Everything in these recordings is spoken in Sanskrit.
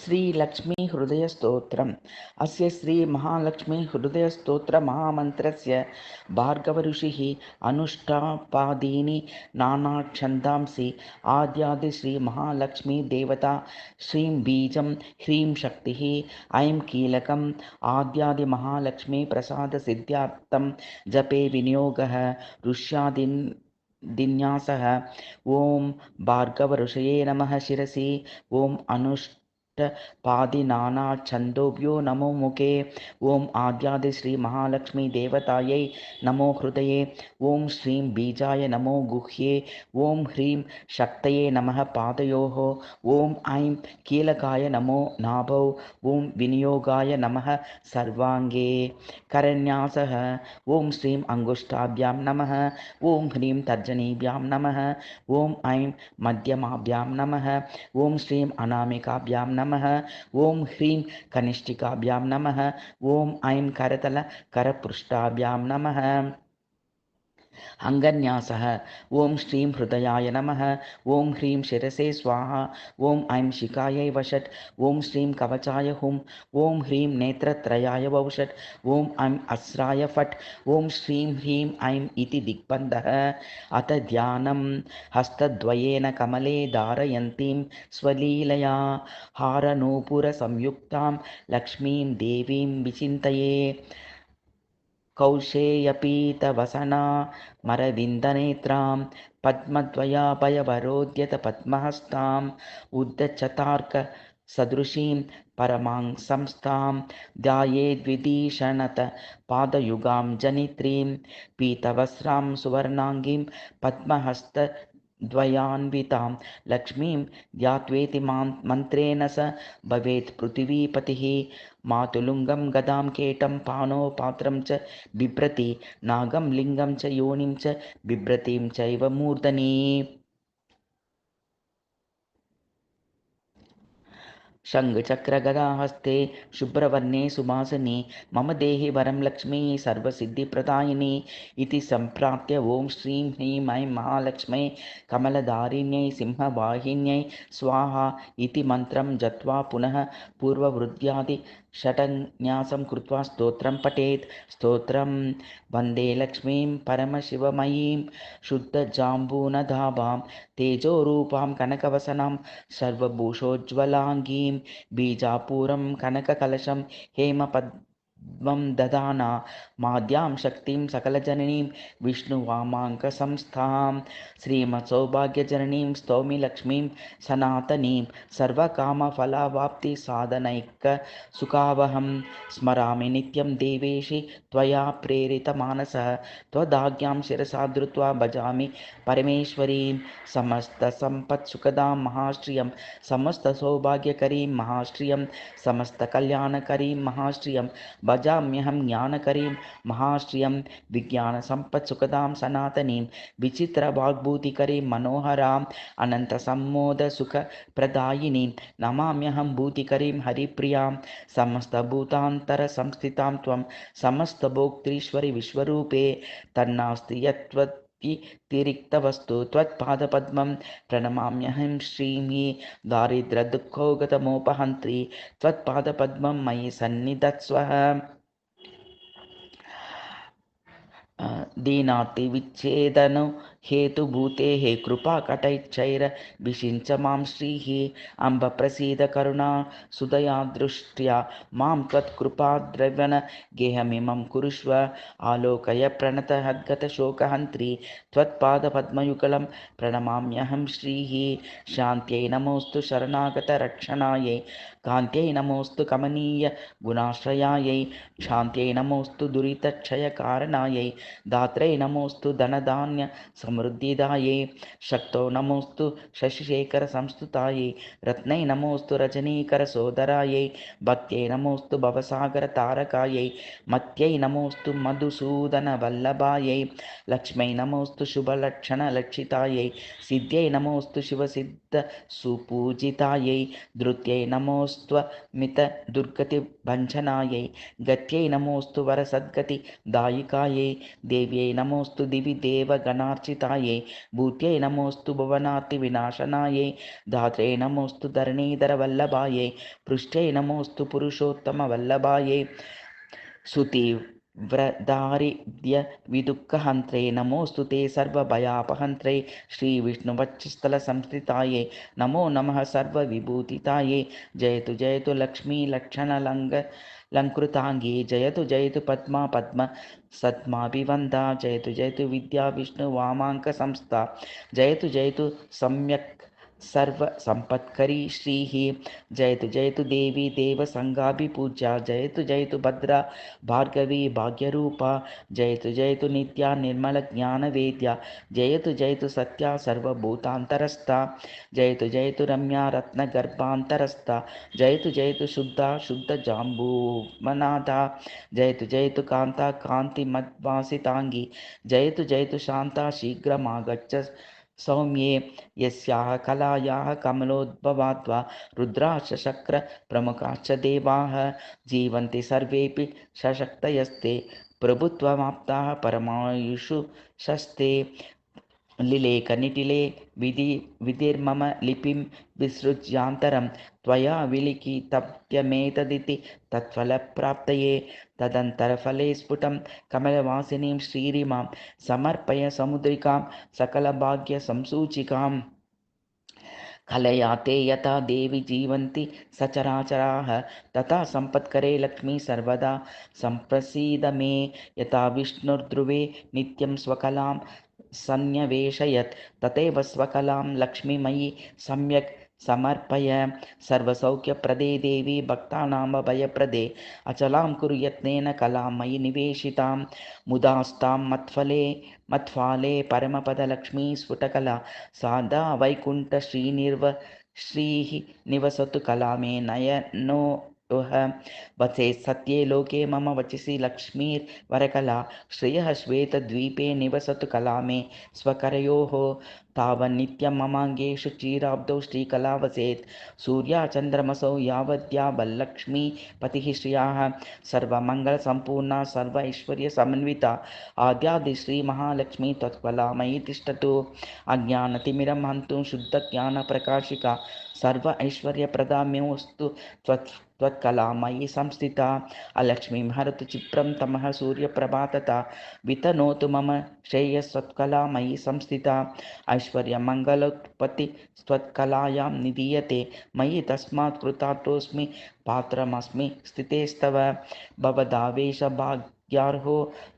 श्रीलक्ष्मीहृदयस्तोत्रम्। अस्य श्रीमहालक्ष्मीहृदयस्तोत्रमहामन्त्रस्य भार्गवऋषिः अनुष्ठापादीनि नानाछन्दांसि आद्यादिश्रीमहालक्ष्मीदेवता श्रीं बीजं ह्रीं शक्तिः ऐं कीलकम् आद्यादिमहालक्ष्मीप्रसादसिद्ध्यार्थं जपे विनियोगः ऋष्यादिन्यासः। ॐ भार्गवऋषये नमः शिरसि। ॐ पादिनानाछन्दोभ्यो नमो मुखे। ॐ आद्यादि श्री महालक्ष्मी देवतायै नमो हृदये। ॐ श्रीं बीजाय नमो गुह्ये। ॐ ह्रीं शक्तये नमः पादयोः। ॐ ऐं कीलकाय नमो नाभौ। ॐ विनियोगाय नमः सर्वाङ्गे। करन्यासः। ॐ श्रीं अङ्गुष्ठाभ्यां नमः। ॐ ह्रीं तर्जनीभ्यां नमः। ॐ ऐं मध्यमाभ्यां नमः। ॐ श्रीं अनामिकाभ्यां नमः। ॐ ह्रीं कनिष्ठिकाभ्यां नमः। ॐ ऐं करपृष्ठाभ्यां नमः। अङ्गन्यासः। ॐ श्रीं हृदयाय नमः। ॐ ह्रीं शिरसे स्वाहा। ॐ ऐं शिखायै वषट्। ॐ श्रीं कवचाय हुम्। ॐ ह्रीं नेत्रत्रयाय वौषट्। ॐ ऐं अस्राय फट्। ॐ श्रीं ह्रीं ऐं इति दिग्बन्धः। अथ ध्यानं। हस्तद्वयेन कमले धारयन्तीं स्वलीलया हारनूपुरसंयुक्तां लक्ष्मीं देवीं विचिन्तये। कौशेयपीतवसनामरविन्दनेत्रां पद्मद्वयाभयवरोद्यतपद्महस्ताम् उद्धचतार्कसदृशीं परमांसंस्थां ध्यायेद्विदीषणतपादयुगां जनित्रीं पीतवस्त्रां सुवर्णाङ्गीं पद्महस्तद्वयान्वितां लक्ष्मीं ध्यात्वेति मन्त्रेण स भवेत् पृथिवीपतिः। मातुलुङ्गं गदां केटं पाणौ पात्रं च बिभ्रति नागं लिङ्गं च योनिं च बिभ्रतीं चैव मूर्धनि। शङ्खचक्रगदाहस्ते शुभ्रवर्णे सुभासिनी मम देहि वरं लक्ष्मी सर्वसिद्धिप्रदायिनी इति सम्प्राप्य ॐ श्रीं ह्रीं ऐं महालक्ष्मै कमलधारिण्यै सिंहवाहिन्यै स्वाहा इति मन्त्रं जप्त्वा पुनः पूर्ववृद्ध्यादिषटन्यासं कृत्वा स्तोत्रं पठेत्। स्तोत्रं वन्दे लक्ष्मीं परमशिवमयीं शुद्धजाम्बूनदाभां तेजोरूपां कनकवसनां सर्वभूषोज्ज्वलाङ्गीं बीजापूरं कनककलशं हेमपद्मं दधाना माद्यां शक्तिं सकलजननीं विष्णुवामाङ्कसंस्थां श्रीमत्सौभाग्यजननीं स्तौमि लक्ष्मीं सनातनीं सर्वकामफलावाप्तिसाधनैकसुखावहं स्मरामि नित्यं देवेशि त्वया प्रेरितमानसः त्वदाज्ञां शिरसा धृत्वा भजामि परमेश्वरीं समस्तसम्पत्सुखदां महाश्रियं समस्तसौभाग्यकरीं महाश्रियं समस्तकल्याणकरीं महाश्रियं भजाम्यहं ज्ञानकरीं महाश्रियं विज्ञानसम्पत्सुखदां सनातनीं विचित्रवाग्भूतिकरीं मनोहराम् अनन्तसम्मोदसुखप्रदायिनीं नमाम्यहं भूतिकरीं हरिप्रियां समस्तभूतान्तरसंस्थितां त्वं समस्तभोक्तृश्वरि विश्वरूपे तन्नास्ति यत्त्वतिरिक्तवस्तु त्वत्पादपद्मं प्रणमाम्यहं श्रीं दारिद्र्यदुःखोगतमोपहन्त्री त्वत्पादपद्मं मयि सन्निधत्स्व। दीनार्तिविच्छेदनो हेतुभूतेः कृपाकटैश्चैरभिषिञ्च मां श्रीः अम्ब प्रसीद करुणा सुदया दृष्ट्या मां त्वत्कृपाद्रवण गेहमिमं कुरुष्व आलोकय प्रणतहद्गतशोकहन्त्री त्वत्पादपद्मयुगलं प्रणमाम्यहं श्रीः शान्त्यै नमोऽस्तु शरणागतरक्षणायै कान्त्यै नमोऽस्तु कमनीय गुणाश्रयायै शान्त्यै नमोऽस्तु दुरितक्षयकारणायै दात्रै नमोऽस्तु धनधान्य समृद्धिदायै शक्तौ नमोऽस्तु शशिशेखरसंस्तुतायै रत्नै नमोऽस्तु रजनीकरसोदरायै भक्त्यै नमोऽस्तु भवसागरतारकायै मत्यै नमोऽस्तु मधुसूदनवल्लभायै लक्ष्मै नमोऽस्तु शुभलक्षणलक्षितायै सिद्ध्यै नमोऽस्तु शिवसिद्धसुपूजितायै धृत्यै नमोऽस्त्वमितदुर्गतिभञ्जनायै गत्यै नमोऽस्तु वरसद्गतिदायिकायै देव्यै नमोऽस्तु दिवि देवगणार्चितायै भूतिताये भूत्यै नमोऽस्तु भुवनार्तिविनाशनायै धात्रे नमोऽस्तु धरणीधरवल्लभायै पृष्ठै नमोऽस्तु पुरुषोत्तमवल्लभायै सुतीव्रदारिद्र्य विदुःखहन्त्रे नमोऽस्तु ते सर्वभयापहन्त्रे श्रीविष्णुवक्षस्थलसंस्थितायै नमो नमः सर्वविभूतितायै जयतु जयतु लक्ष्मी लङ्कृताङ्गी जयतु जयतु पद्मा पद्म सद्माभिवन्दा जयतु जयतु विद्या विष्णुवामाङ्कसंस्था जयतु जयतु सम्यक् सर्वसम्पत्करी श्रीः जयतु जयतु देवी देवसङ्गाभिपूज्या जयतु जयतु भद्रा भार्गवी भाग्यरूपा जयतु जयतु नित्या निर्मलज्ञानवेद्या जयतु जयतु सत्या सर्वभूतान्तरस्था जयतु जयतु रम्या रत्नगर्भान्तरस्था जयतु जयतु शुद्धा शुद्धजाम्बूमनाथा जयतु जयतु कान्ता कान्तिमद्वासिताङ्गी जयतु जयतु शान्ता शीघ्रमागच्छ सौम्ये यस्याः कलायाः कमलोद्भवाद्वा रुद्राश्च शक्रप्रमुखाश्च देवाः जीवन्ति सर्वेऽपि सशक्तयस्ते प्रभुत्वमाप्ताः परमायुषु शस्ते लिलेकनिटिले विधिर्मम लिपिं विसृज्यान्तरं त्वया विलिखितव्यमेतदिति तत्फलप्राप्तये तदन्तरफले स्फुटं कमलवासिनीं श्रीरिमां समर्पय समुद्रिकां सकलभाग्यसंसूचिकाम् कलयाते यथा देवी जीवन्ति सचराचराः तथा सम्पत्करे लक्ष्मी सर्वदा सम्प्रसीद मे यथा विष्णुर्ध्रुवे नित्यं स्वकलां सन्न्यवेशयत् तथैव स्वकलां लक्ष्मीमयी सम्यक् समर्पय सर्वसौख्यप्रदे देवी भक्तानामभयप्रदे अचलां कुरु यत्नेन कलां मयि निवेशितां मुदास्तां मत्फाले परमपदलक्ष्मी स्फुटकला सादा श्रीः निवसतु कला मे नयनो वसे सत्ये लोके मम वचसि लक्ष्मीर्वरकला श्रियः श्वेतद्वीपे निवसतु कला मे स्वकरयोः तावन्नित्यं ममाङ्गेषु चीराब्दौ श्रीकला वसेत् सूर्याचन्द्रमसौ यावद्या वल्लक्ष्मी पतिः श्रियाः सर्वमङ्गलसम्पूर्णा सर्व ऐश्वर्यसमन्विता आद्यादिश्रीमहालक्ष्मी त्वत्कलामयी तिष्ठतु अज्ञानतिमिरं हन्तुं शुद्धज्ञानप्रकाशिका सर्व ऐश्वर्यप्रदाम्योऽस्तु त्वत्कलामयी संस्थिता अलक्ष्मीं हरतु चित्रं तमः सूर्यप्रभातता वितनोतु मम श्रेयस्त्वत्कलामयी संस्थिता ऐश्वर्यमङ्गलोत्पत्ति त्वत्कलायां निधीयते मयि तस्मात् कृतार्थोऽस्मि पात्रमस्मि स्थितेस्तव भवदावेशभाग्यार्हो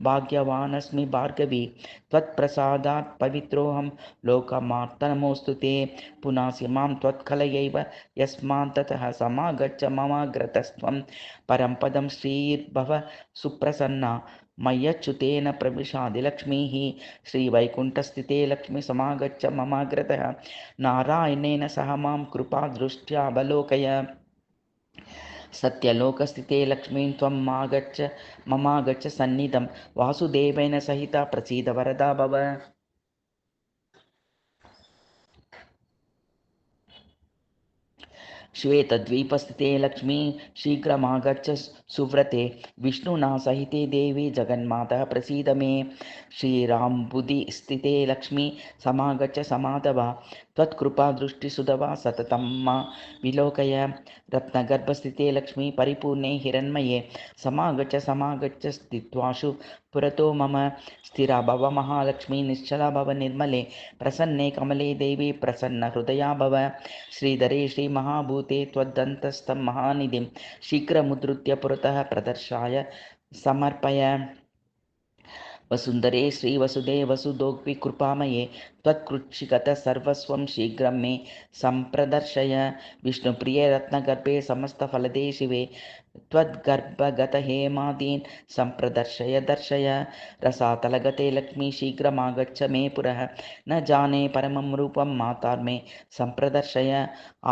भाग्यवानस्मि भार्गवी त्वत्प्रसादात् पवित्रोऽहं लोकमार्तनमोऽस्तु ते पुनासि मां त्वत्कलयैव यस्मात् ततः समागच्छ ममाग्रतस्त्वं परं पदं श्रीर्भव सुप्रसन्ना मय्यच्युतेन प्रविशादिलक्ष्मीः श्रीवैकुण्ठस्थिते लक्ष्मी समागच्छ ममाग्रतः नारायणेन सह मां कृपादृष्ट्यावलोकय सत्यलोकस्थिते लक्ष्मीं त्वं ममागच्छ सन्निधं वासुदेवेन सहिता प्रसीद वरदा भव श्वेतद्वीपस्थिते लक्ष्मी शीघ्रमागच्छ सुव्रते विष्णुना सहिते देवी जगन्माता प्रसीद मे श्रीराम्बुधिस्थिते लक्ष्मी समागच्छ समाधवा त्वत्कृपादृष्टिसुधवा सततं मा विलोकय रत्नगर्भस्थिते लक्ष्मी परिपूर्णे हिरण्मये समागच्छ स्थित्वाशु पुरतो मम स्थिरा भव महालक्ष्मी निश्चला भव निर्मले प्रसन्ने कमले देवी प्रसन्नहृदया भव श्रीधरे श्रीमहाभूते त्वद्दन्तस्थं महानिधिं शीघ्रमुद्धृत्य पुरतः प्रदर्शाय समर्पय वसुन्धरे श्रीवसुदे वसुदोग्वि कृपामये त्वत्कृच्छिगत सर्वस्वं शीघ्रं मे सम्प्रदर्शय विष्णुप्रिये रत्नगर्भे समस्तफलदे शिवे त्वद्गर्भगतहेमादीन् सम्प्रदर्शय दर्शय रसातलगते लक्ष्मी शीघ्रमागच्छ मे पुरः न जाने परमं रूपं मातार्मे सम्प्रदर्शय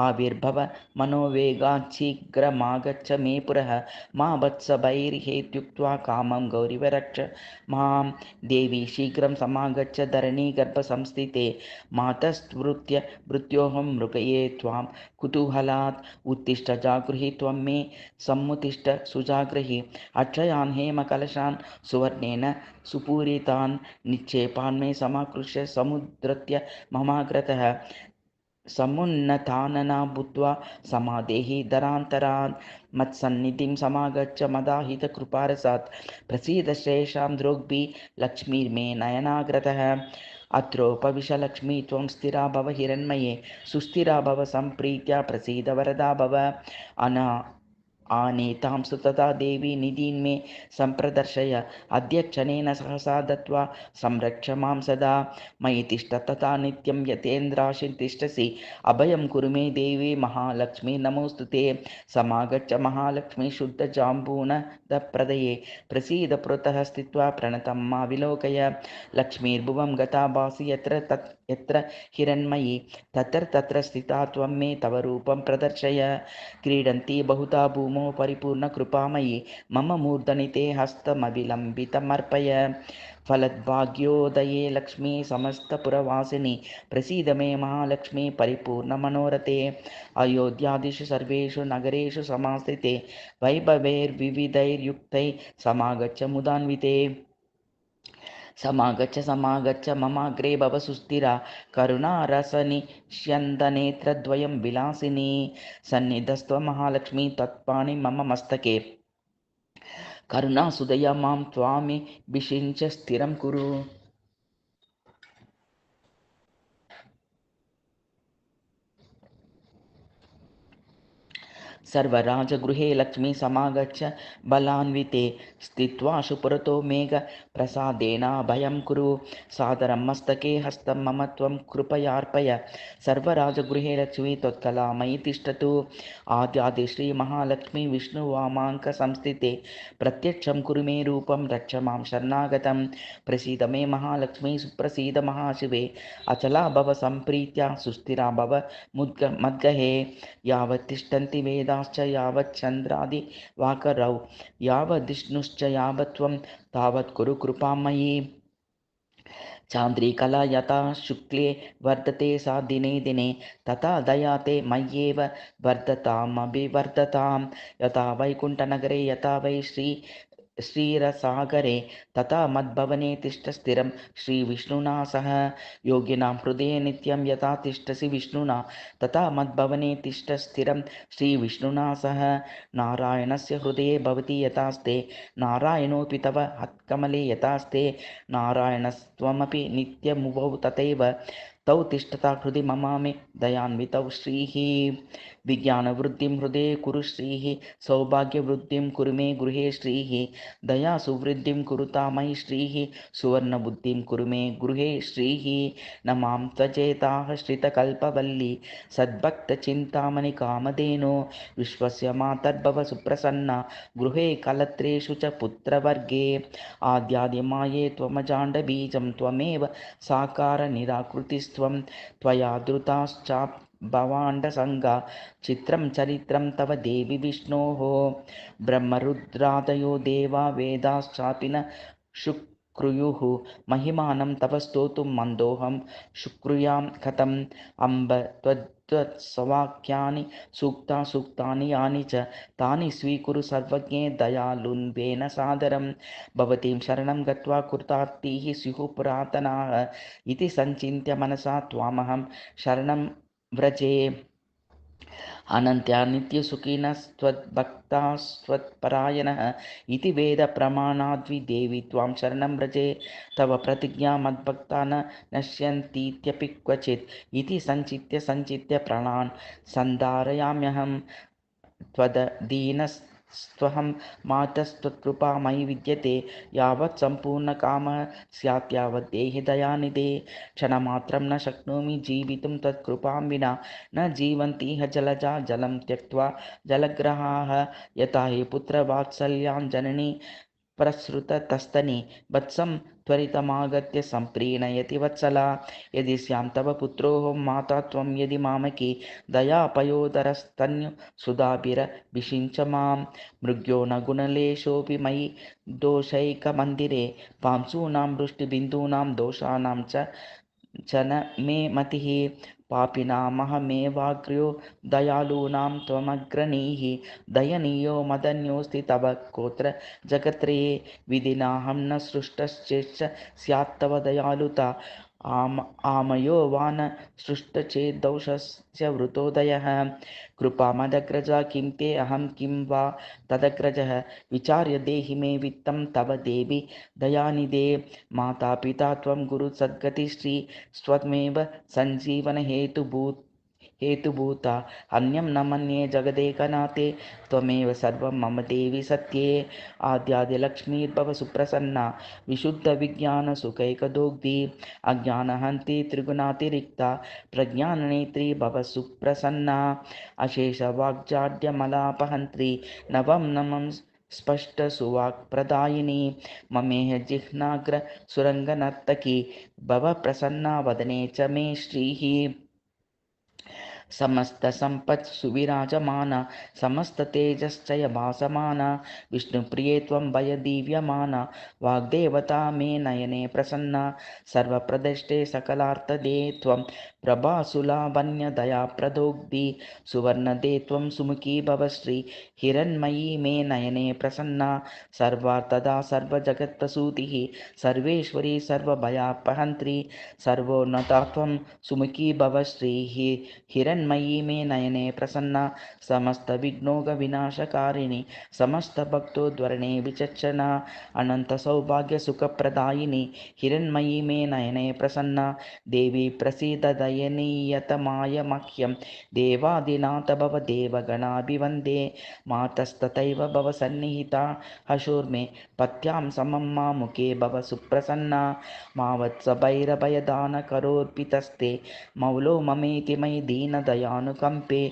आविर्भव मनोवेगात् शीघ्रमागच्छ मे पुरः मा वत्सभैर्हेत्युक्त्वा कामं गौरिवरक्ष मां देवी शीघ्रं समागच्छ धरणीगर्भसंस्थिता संस्थिते मातस्त्वृत्य मृत्योऽहं मृगये त्वां कुतूहलात् उत्तिष्ठ जागृहि त्वं मे सम्मुतिष्ठ सुजागृहि अक्षयान् हेमकलशान् सुवर्णेन सुपूरितान् निक्षेपान् मे समाकृष्य समुद्रत्य ममाग्रतः समुन्नतानना भूत्वा समादेहि दरान्तरान् मत्सन्निधिं समागच्छ मदाहितकृपारसात् प्रसीद श्रेषां द्रोग्भिः लक्ष्मीर्मे नयनाग्रतः अत्रोपविश लक्ष्मी त्वं स्थिरा भव हिरण्मये सुस्थिरा भव सम्प्रीत्या प्रसीद वरदा भव आनीतां सुतता देवी निधीन्मे सम्प्रदर्शय अध्यक्षणेन सहसा दत्त्वा संरक्ष मां सदा मयि तिष्ठ तथा नित्यं यतेन्द्राशि तिष्ठसि अभयं कुरु मे देवी महालक्ष्मी नमोऽस्तु ते समागच्छ महालक्ष्मी शुद्धजाम्बूनदप्रदये प्रसीद पुरतः स्थित्वा प्रणतं मा विलोकय लक्ष्मीर्भुवं गता भासि यत्र हिरण्मयी तत्र स्थिता त्वं मे तव रूपं प्रदर्शय क्रीडन्ती बहुधा भूमौ परिपूर्णकृपामयी मम मूर्धनि ते हस्तमविलम्बितमर्पय फलद्भाग्योदये लक्ष्मी समस्तपुरवासिनी प्रसीद मे महालक्ष्मी परिपूर्णमनोरथे अयोध्यादिषु सर्वेषु नगरेषु समास्थिते वैभवैर्विविधैर्युक्तैः समागच्छ मुदान्विते समागच्छ ममाग्रे भव सुस्थिरा करुणारसनिष्यन्दनेत्रद्वयं विलासिनी सन्निधस्त्व महालक्ष्मी तत्पाणि मम मस्तके करुणासुदया मां त्वामिभिषिञ्च स्थिरं कुरु सर्वराजगृहे लक्ष्मी समागच्छ बलान्विते स्थित्वा शुपुरतो मेघ प्रसादेन भयं कुरु सादरं मस्तके हस्तं मम त्वं कृपयार्पय सर्वराजगृहे लक्ष्मी त्वत्कलामयि तिष्ठतु आद्यादिश्रीमहालक्ष्मी विष्णुवामाङ्क संस्थिते प्रत्यक्षं कुरु मे रूपं रक्ष मां शरणागतं प्रसीद मे महालक्ष्मी सुप्रसीद महाशिवे अचला भव सम्प्रीत्या सुस्थिरा भव मद्गहे यावत् तिष्ठन्ति वेदाश्च यावत् चन्द्रादिवाकरौ यावद्विष्णुश्च यावत् त्वं तावत् कुरु कृपां मयि चान्द्रिकला यथा शुक्ले वर्धते सा दिने दिने तथा दया ते मय्येव वर्धतामभिवर्धतां यथा वैकुण्ठनगरे यथा वै श्रीरसागरे तथा मद्भवने तिष्ठ स्थिरं श्रीविष्णुना सह योगिनां हृदये नित्यं यथा तिष्ठसि विष्णुना तथा मद्भवने तिष्ठ स्थिरं श्रीविष्णुना सह नारायणस्य हृदये भवति यथास्ते नारायणोऽपि तव हत्कमले यथास्ते नारायणस्त्वमपि नित्यमुभौ तथैव तौ तिष्ठता हृदि ममामि दयान्वितौ श्रीः विज्ञानवृद्धिं हृदये कुरु श्रीः सौभाग्यवृद्धिं कुरु मे गृहे श्रीः दया सुवृद्धिं कुरुता मयि श्रीः सुवर्णबुद्धिं कुरु मे गृहे श्रीः न मां त्वजेताः श्रितकल्पवल्ली सद्भक्तचिन्तामणि कामधेनो विश्वस्य मातर्भव सुप्रसन्ना गृहे कलत्रेषु च पुत्रवर्गे आद्यादिमाये त्वमजाण्डबीजं त्वमेव साकार निराकृतिस्त्वं त्वया धृताश्चाप् भवाण्डसङ्गा चित्रं चरित्रं तव देवि विष्णोः ब्रह्मरुद्रादयो देवा वेदाश्चापि न शुक्रुयुः महिमानं तव स्तोतुं मन्दोऽहं शुक्रुयां कथम् अम्ब त्वत्सवाक्यानि सूक्तानि यानि च तानि स्वीकुरु सर्वज्ञे दयालुन्वेन सादरं भवतीं शरणं गत्वा कृतार्थीः स्युः पुरातनाः इति सञ्चिन्त्य मनसा त्वामहं शरणं व्रजे अनन्त्या नित्यसुखिनस्त्वद्भक्तास्त्वत्परायणः इति वेदप्रमाणाद्विदेवि त्वां शरणं व्रजे तव प्रतिज्ञा मद्भक्ता न नश्यन्तीत्यपि क्वचित् इति सञ्चित्य प्राणान् सन्धारयाम्यहं त्वदधीनस्त्वहं मातस्त्वत्कृपा मयि विद्यते यावत् सम्पूर्णकामः स्यात् यावत् देहि दयानिधे क्षणमात्रं न शक्नोमि जीवितुं त्वत्कृपां विना न जीवन्तीह जलजा जलं त्यक्त्वा जलग्रहाः यथा हि पुत्रवात्सल्यान् जननी प्रसृततस्तनि वत्सं त्वरितमागत्य सम्प्रीणयति वत्सला यदि स्यां तव पुत्रोऽहं माता त्वं यदि मामकी दयापयोदरस्तन्यु सुधाभिरभिषिञ्च मां मृग्यो न गुणलेशोऽपि मयि दोषैकमन्दिरे पांसूनां वृष्टिबिन्दूनां दोषाणां च च न मे मतिः पापिनामहमेवाग्र्यो दयालूनां त्वमग्रणीः दयनीयो मदन्योऽस्ति तव कोत्र जगत्त्रये विधिनाहं न सृष्टश्चेच्च स्यात्तव दयालुता आमयो वा न सृष्टचेद्दोषस्य वृतोदयः कृपामदग्रजा किं ते अहं किं वा तदग्रजः विचार्य देहि मे वित्तं तव देवि दयानिधे माता पिता त्वं गुरुसद्गतिश्री स्वत्मेव हेतुभूता अन्यं न मन्ये जगदेकनाथे त्वमेव सर्वं मम देवि सत्ये आद्यादिलक्ष्मीर्भव सुप्रसन्ना विशुद्धविज्ञानसुखैकदोग्धी अज्ञानहन्ति त्रिगुणातिरिक्ता प्रज्ञाननेत्री भव सुप्रसन्ना अशेषवाग्जाड्यमलापहन्त्री नवं नमं स्पष्टसुवाक्प्रदायिनी ममेह जिह्नाग्र सुरङ्गनर्तकी भव प्रसन्ना वदने च मे श्रीः समस्तसम्पत्सुविराजमाना समस्ततेजश्चय भासमाना विष्णुप्रिये त्वं भयदीव्यमाना वाग्देवता मे नयने प्रसन्ना सर्वप्रदिष्टे सकलार्थदे त्वं प्रभासुलावण्यदयाप्रदोग्धि सुवर्णदे त्वं सुमुखी भव श्री हिरण्मयी मे नयने प्रसन्ना सर्वार्थदा सर्वजगत्प्रसूतिः सर्वेश्वरी सर्वभयापहन्त्री सर्वोन्नता त्वं सुमुखी भव श्रीः हिरण्मयी मे नयने प्रसन्ना समस्तविघ्नोगविनाशकारिणि समस्तभक्तोद्वरणे विचक्षणा अनन्तसौभाग्यसुखप्रदायिनी हिरण्मयी मे नयने प्रसन्ना देवी प्रसीद दयनीयतमाय मह्यं देवादिनाथ भव देवगणाभिवन्दे मातस्तथैव भव सन्निहिता हशोर्मे पत्यां समं मामुखे भव सुप्रसन्ना मावत्सभैरभयदानकरोऽर्पितस्ते मौलो ममेति मयि दीनदयानुकम्पे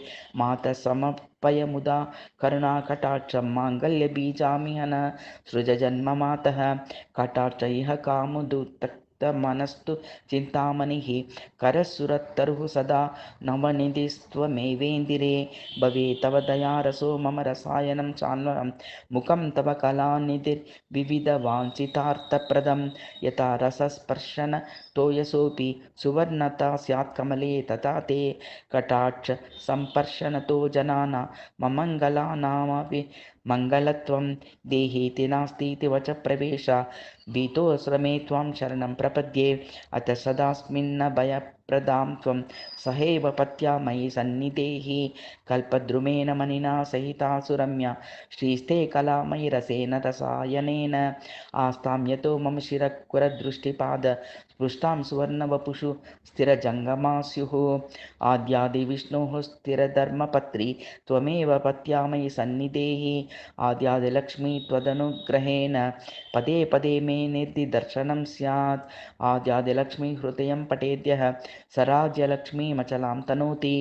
मातः समर्पयमुदा करुणाकटाक्षं माङ्गल्यबीजामिहन सृजजन्ममातः कटाक्ष इह कामुदुत्तक्तमनस्तु चिन्तामणिः करस्सुरतरुः सदा नवनिधिस्त्वमेवेन्दिरे भवे तव दयारसो मम रसायनं चान्वहं मुखं तव कलानिधिर्विविधवाञ्छितार्थप्रदं यथा रसस्पर्शन तोयसोऽपि सुवर्णता स्यात् कमले तथा ते कटाक्ष सम्पर्शनतो जनानां ममङ्गलानामपि मङ्गलत्वं देहीति नास्तीति वच प्रवेश भीतोऽस्रमे त्वां शरणं प्रपद्ये अथ सदास्मिन्न भयप्रदां त्वं सहैव पत्या मयि सन्निधेहि कल्पद्रुमेण मणिना सहिता सुरम्या श्रीस्ते कलामयि रसेन रसायनेन आस्तां यतो मम शिरकुरदृष्टिपाद स्पृष्टां सुवर्णवपुषु स्थिरजङ्गमा स्युः आद्यादिविष्णोः स्थिरधर्मपत्री त्वमेव पत्यामयि सन्निधेहि आद्यादिलक्ष्मी त्वदनुग्रहेण पदे पदे मे निर्दिदर्शनं स्यात् आद्यादिलक्ष्मी हृदयं पठेद्यः सराज्यलक्ष्मीमचलां तनोति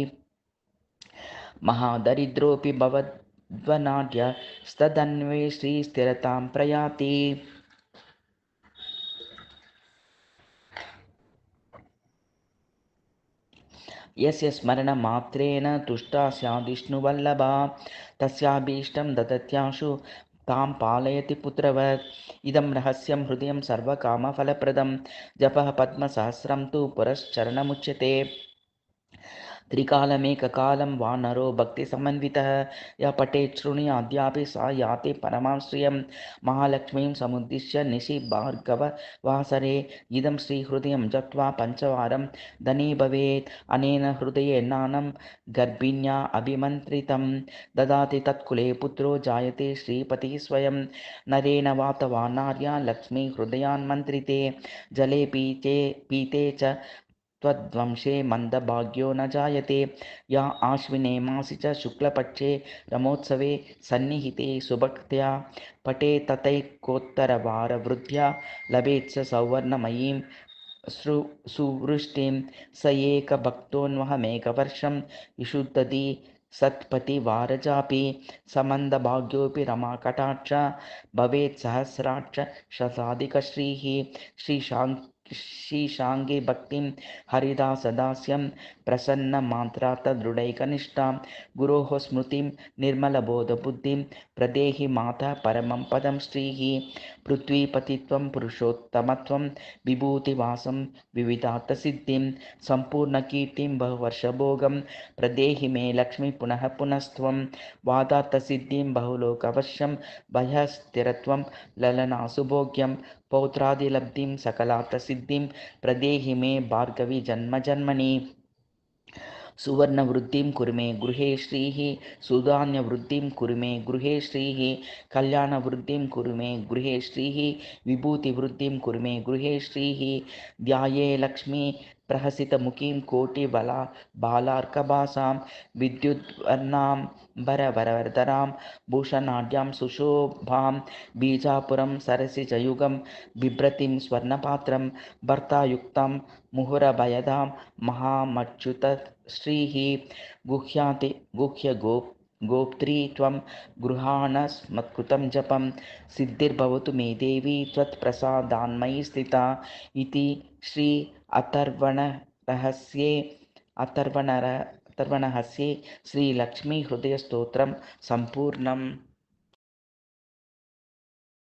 महादरिद्रोऽपि भवद्वनाढ्य स्तदन्वे श्रीस्थिरतां प्रयाति यस्य स्मरणमात्रेण तुष्टा स्याद्विष्णुवल्लभा तस्याभीष्टं ददत्याशु तां पालयति पुत्रवत् इदं रहस्यं हृदयं सर्वकामफलप्रदं जपः पद्मसहस्रं तु पुरश्चरणमुच्यते त्रिकालमेककालं वानरो भक्तिसमन्वितः यः पठेत् शृणुयाद्यापि सा याति परमां श्रियं महालक्ष्मीं समुद्दिश्य निशि भार्गववासरे इदं श्रीहृदयं जप्त्वा पञ्चवारं धनी भवेत् अनेन हृदयेनानं गर्भिण्या अभिमन्त्रितं ददाति तत्कुले पुत्रो जायते श्रीपतिः स्वयं नरेण वातवा नार्या लक्ष्मी हृदयान्मन्त्रिते जले पीते च त्वद्वंशे मन्दभाग्यो न जायते या आश्विने मासि च शुक्लपक्षे रमोत्सवे सन्निहिते सुभक्त्या पटे तथैकोत्तरवारवृद्ध्या लभेत् स सौवर्णमयीं सुवृष्टिं स एकभक्तोऽन्वहमेकवर्षं विशुद्धति सत्पतिवारजापि समन्दभाग्योऽपि रमाकटाक्ष भवेत् सहस्राक्ष शताधिकश्रीः श्रीशाङ्क्य शीशाङ्गे भक्तिं हरिदासदास्यं प्रसन्नमात्रार्थदृढैकनिष्ठां गुरोः स्मृतिं निर्मलबोधबुद्धिं प्रदेहि माता परमं पदं श्रीः पृथ्वीपतित्वं पुरुषोत्तमत्वं विभूतिवासं विविधार्थसिद्धिं सम्पूर्णकीर्तिं बहुवर्षभोगं प्रदेहि मे लक्ष्मी पुनः पुनस्त्वं वादार्थसिद्धिं बहुलोकवश्यं भयस्थिरत्वं ललनासुभोग्यं पौत्रादिलब्धिं सकलार्थसिद्धिं प्रदेहि मे भार्गवी जन्मजन्मनि सुवर्णवृद्धिं कुरु मे गृहे श्रीः सुधान्यवृद्धिं कुरु मे गृहे श्रीः कल्याणवृद्धिं कुरु मे गृहे श्रीः विभूतिवृद्धिं कुरु मे गृहे श्रीः ध्याये लक्ष्मी प्रहसितमुखीं कोटिबला बालार्कभासां विद्युद्वर्णां वरवरवरधरां भूषणाढ्यां सुशोभां बीजापुरं सरसिजयुगं बिभ्रतिं स्वर्णपात्रं भर्तायुक्तं मुहुरभयदां महामच्युत श्रीः गुह्यगोप्त्री त्वं गृहाणस्मत्कृतं जपं सिद्धिर्भवतु मे देवी त्वत्प्रसादान्मयि स्थिता इति श्री अथर्वणरहस्ये श्रीलक्ष्मीहृदयस्तोत्रं सम्पूर्णम्।